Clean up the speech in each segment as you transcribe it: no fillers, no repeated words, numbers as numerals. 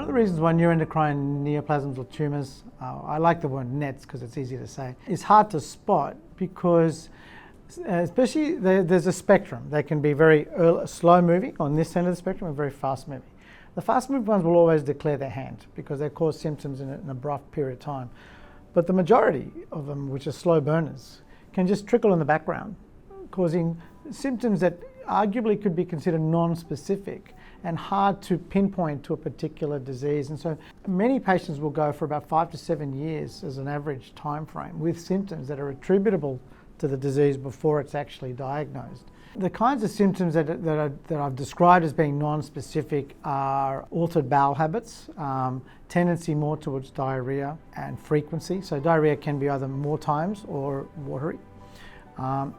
of the reasons why neuroendocrine neoplasms or tumours, I like the word NETs because it's easy to say, is hard to spot because especially there's a spectrum. They can be very slow moving on this end of the spectrum and very fast moving. The fast moving ones will always declare their hand because they cause symptoms in an abrupt period of time. But the majority of them, which are slow burners, can just trickle in the background, causing symptoms that arguably could be considered non-specific and hard to pinpoint to a particular disease. And so many patients will go for about 5 to 7 years as an average time frame with symptoms that are attributable to the disease before it's actually diagnosed. The kinds of symptoms that I've described as being non-specific are altered bowel habits, tendency more towards diarrhea, and frequency. So diarrhea can be either more times or watery.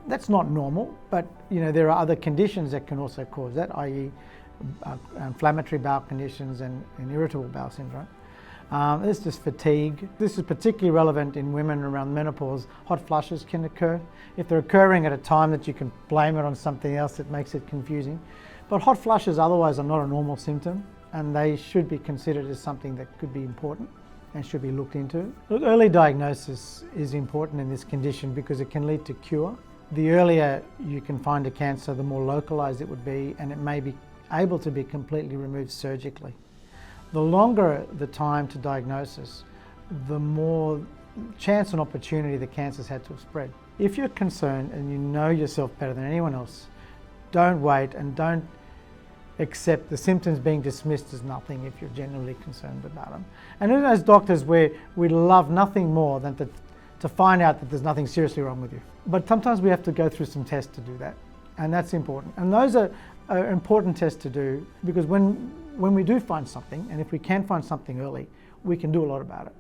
That's not normal, but there are other conditions that can also cause that, i.e. inflammatory bowel conditions and irritable bowel syndrome. There's just fatigue. This is particularly relevant in women around menopause. Hot flushes can occur. If they're occurring at a time that you can blame it on something else, it makes it confusing. But hot flushes otherwise are not a normal symptom, and they should be considered as something that could be important and should be looked into. Look, early diagnosis is important in this condition because it can lead to cure. The earlier you can find a cancer, the more localized it would be, and it may be able to be completely removed surgically. The longer the time to diagnosis, the more chance and opportunity the cancer's had to have spread. If you're concerned and you know yourself better than anyone else, don't wait and don't accept the symptoms being dismissed as nothing if you're genuinely concerned about them. And as doctors, we'd love nothing more than to find out that there's nothing seriously wrong with you. But sometimes we have to go through some tests to do that, and that's important. And those are important tests to do because when we do find something, and if we can find something early, we can do a lot about it.